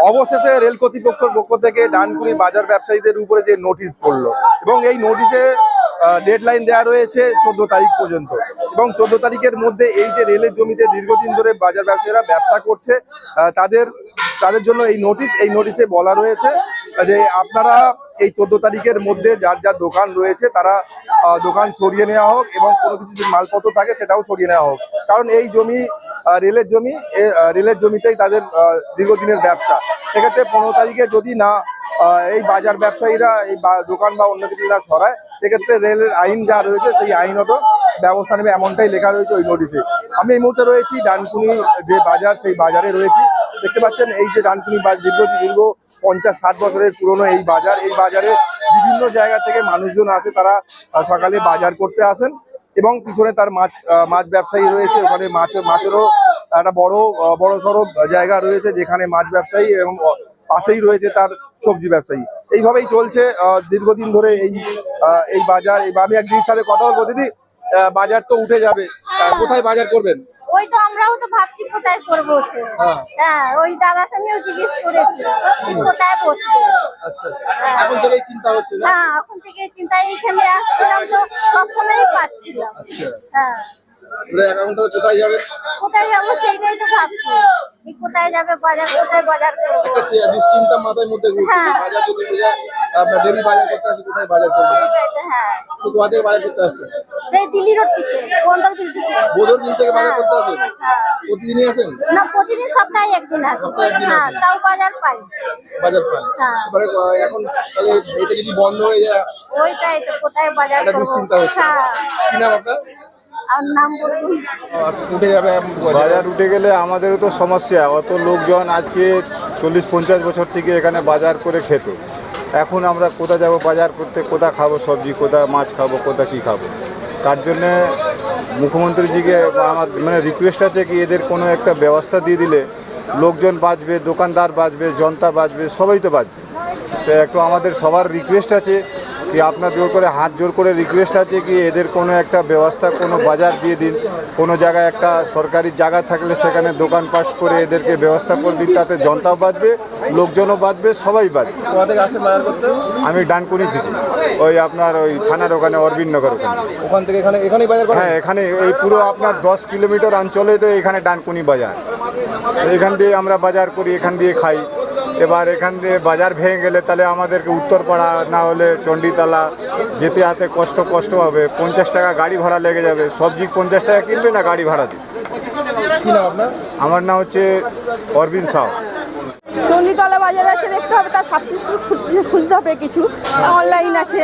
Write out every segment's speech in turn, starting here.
অবশেষে রেল কর্তৃপক্ষের পক্ষ থেকে ডানকুনি বাজার ব্যবসায়ীদের উপরে যে নোটিশ পড়লো এবং এই নোটিশে ডেডলাইন দেওয়া রয়েছে 14 তারিখ পর্যন্ত এবং 14 তারিখের মধ্যে এই যে রেলের জমিতে দীর্ঘদিন ধরে বাজার ব্যবসায়ীরা ব্যবসা করছে তাদের জন্য এই নোটিশে বলা রয়েছে যে আপনারা এই 14 তারিখের মধ্যে যার যার দোকান রয়েছে তারা দোকান সরিয়ে নেওয়া হোক এবং কোনো কিছু যে মালপত্র থাকে সেটাও সরিয়ে নেওয়া হোক, কারণ এই জমি রেলের জমিতেই তাদের দীর্ঘদিনের ব্যবসা। সেক্ষেত্রে 15 তারিখে যদি না এই বাজার ব্যবসায়ীরা এই দোকান বা অন্য কিছু না সরায়, সেক্ষেত্রে রেলের আইন যা রয়েছে সেই আইনত ব্যবস্থা নেবে, এমনটাই লেখা রয়েছে ওই নোটিশে। আমি এই মুহূর্তে রয়েছি ডানকুনি যে বাজার, সেই বাজারে রয়েছি। দেখতে পাচ্ছেন এই যে ডানকুনি দীর্ঘ 50-60 বছরের পুরনো এই বাজারে বিভিন্ন জায়গা থেকে মানুষজন আসে, তারা সকালে বাজার করতে আসেন এবং পিছনে তার মাছ ব্যবসায়ী রয়েছে। ওখানে মাছেরও একটা বড় সড়ো জায়গা রয়েছে যেখানে মাছ ব্যবসায়ী এবং পাশেই রয়েছে তার সবজি ব্যবসায়ী। এইভাবেই চলছে দীর্ঘদিন ধরে এই বাজার। আমি একদিনের সাথে কথা বলবো। দিদি, বাজার তো উঠে যাবে, কোথায় বাজার করবেন? ওই তো আমরাও তো ভাবছি কোথায় করবো। হ্যাঁ, ওই দাদার সঙ্গেও জিজ্ঞেস করেছি কোথায় বসবো। আচ্ছা, এখন থেকেই চিন্তা হচ্ছে না? হ্যাঁ, এখন থেকে চিন্তা। এইখানে আসছিলাম তো সবসময় পাচ্ছিলাম। হ্যাঁ, কোথায় যাবে? কোথায় যাবো সেইটাই তো ভাবছি, কোথায় যাবে কোথায় বাজার করবো। দুশ্চিন্তা মাথার মধ্যে ঘুরছে, বাজার যদি আপনার ডেলি বাজার করতে আসছে, কোথায় বাজার করবে? হ্যাঁ, কোথা থেকে বাজার করতে আসছে? সেই দিল্লি রোড থেকে, বন্দরবিল থেকে। বদরবিল থেকে বাজার করতে আসেন? প্রতিদিনই আসেন? না, প্রতিদিন সপ্তাহে একদিন আসে। হ্যাঁ, তাও বাজার পাই। এবারে এখন তাহলে এটা যদি বন্ধ হয়ে যায়, ওইটাই তো, কোথায় বাজার করব। দুশ্চিন্তা হচ্ছে। কি নাম আপনার? আর নাম বলুন। উঠে যাবে, বাজার উঠে গেলে আমাদেরও তো সমস্যা। অত লোকজন আজকে 40-50 বছর থেকে এখানে বাজার করে খেত। এখন আমরা কোথায় যাব বাজার করতে, কোথা খাবো সবজি, কোথা মাছ খাবো, কোথা কী খাবো। তার জন্যে মুখ্যমন্ত্রীজিকে আমার রিকোয়েস্ট আছে কি এদের কোনো একটা ব্যবস্থা দিয়ে দিলে লোকজন বাঁচবে, দোকানদার বাঁচবে, জনতা বাঁচবে, সবাই তো বাঁচবে। তো একটু আমাদের সবার রিকোয়েস্ট আছে কি আপনার হাত জোর করে রিকোয়েস্ট আছে কি এদের কোনো একটা ব্যবস্থা, কোনো বাজার দিয়ে দিন। কোনো জায়গায় একটা সরকারি জায়গা থাকলে সেখানে দোকানপাট করে এদেরকে ব্যবস্থা করে দিন, তাতে জনতাও বাঁচবে, লোকজনও বাঁচবে, সবাই বাঁচবে। আমি ডানকুনি থেকে, ওই আপনার ওই থানার ওখানে অরবিন্দনগর ওখান থেকে এখানে বাজার করেন? হ্যাঁ, এখানে এই পুরো আপনার 10 কিলোমিটার অঞ্চলে তো এখানে ডানকুনি বাজার। এখান দিয়ে আমরা বাজার করি, এখান দিয়ে খাই। এবার এখান দিয়ে বাজার ভেঙে গেলে তাহলে আমাদেরকে উত্তরপাড়া না হলে চণ্ডীতলা যেতে হাতে কষ্ট হবে। 50 টাকা গাড়ি ভাড়া লেগে যাবে। সবজি 50 টাকা কিনবে না, গাড়ি ভাড়া দিই। কি নাম আপনার? আমার নাম হচ্ছে অরবিন্দ সাউ। চণ্ডীতলা বাজার আছে, দেখতে হবে, তার সাবস্ক্রিপশন খুঁজতে হবে কিছু। অনলাইন আছে,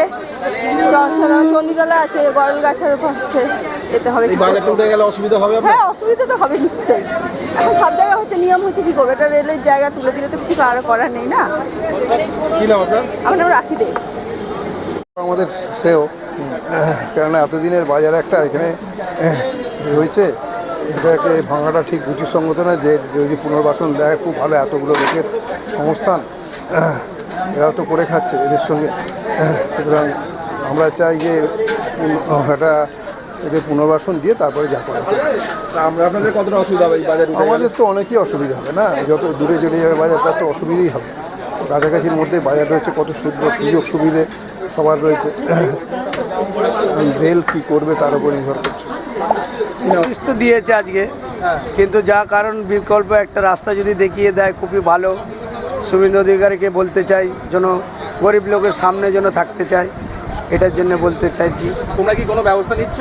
চণ্ডীতলা আছে, গরলগাছার আছে, যেতে হবে। বাজারটা উঠে গেলে অসুবিধা হবে? হ্যাঁ, অসুবিধা তো হবে নিশ্চয়ই। এখন সব জায়গায় হচ্ছে নিয়ম হচ্ছে, কি করবে, এটা রেলের জায়গা তুলে দিলে তো কিছু করার নেই না। কি নাম আপনার? আমার নাম রাখি দে। আমাদের সেও, কেননা এতদিনের বাজার একটা এখানে হয়েছে, এটাকে ভাঙাটা ঠিক যুক্তিসঙ্গত না। যে যদি পুনর্বাসন দেয় খুব ভালো, এতগুলো লোকের সংস্থান এরা তো করে খাচ্ছে এদের সঙ্গে। সুতরাং আমরা চাই যে এটা এদের পুনর্বাসন দিয়ে তারপরে যা করা। আপনাদের কতটা অসুবিধা হবে? আমাদের তো অনেকই অসুবিধা হবে না, যত দূরে চলে যাবে বাজার তার তো অসুবিধাই হবে। কাছাকাছির মধ্যে বাজার রয়েছে, কত সুযোগ সুবিধে সবার রয়েছে। রেল কী করবে তার উপর নির্ভর করছে। নোটিশ তো দিয়েছে আজকে, কিন্তু যা কারণ বিকল্প একটা রাস্তা যদি দেখিয়ে দেয় খুবই ভালো। শুভেন্দু অধিকারীকে বলতে চাই যেন গরিব লোকের সামনে যেন থাকতে চাই, এটার জন্য বলতে চাইছি। তোমরা কি কোনো ব্যবস্থা নিচ্ছ?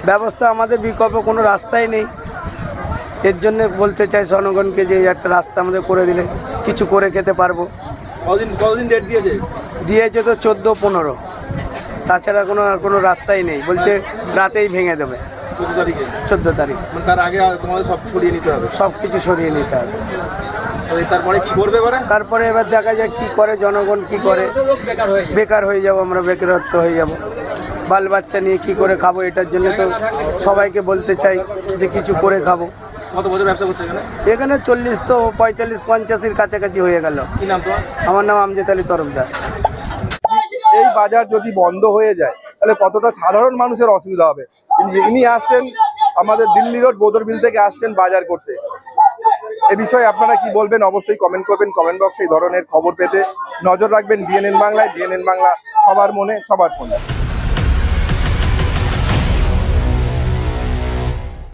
ব্যবস্থা আমাদের বিকল্প কোনো রাস্তাই নেই। এর জন্য বলতে চাই জনগণকে যে একটা রাস্তা আমাদের করে দিলে কিছু করে খেতে পারবো। কতদিন ডেট দিয়েছে? দিয়েছে তো 14-15, তাছাড়া কোনো রাস্তাই নেই। বলছে রাতেই ভেঙে দেবে। 14 তারিখ। তার আগে তোমাদের সব সরিয়ে নিতে হবে? সব কিছু সরিয়ে নিতে হবে। তারপরে কি করবে? তারপরে এবার দেখা যাক কি করে জনগণ, কি করে। বেকার হয়ে যাবো আমরা, বেকারত্ব হয়ে যাব। বাল বাচ্চা নিয়ে কি করে খাবো, এটার জন্য তো সবাইকে বলতে চাই যে কিছু করে খাবো। কত বছর ব্যবসা করছে এখানে? 40 তো 45-50-এর কাছাকাছি হয়ে গেল। কি নাম তোমার? আমার নাম আমজেদ আলী তরফদার। এই বাজার যদি বন্ধ হয়ে যায় তাহলে কতটা সাধারণ মানুষের অসুবিধা হবে। ইনি আসছেন আমাদের দিল্লি রোড বদরবিল থেকে আসছেন বাজার করতে। এ বিষয়ে আপনারা কি বলবেন অবশ্যই কমেন্ট করবেন কমেন্ট বক্সে। এই ধরনের খবর পেতে নজর রাখবেন ডিএনএন বাংলায়। ডিএনএন বাংলা সবার মনে সবার ফোনে।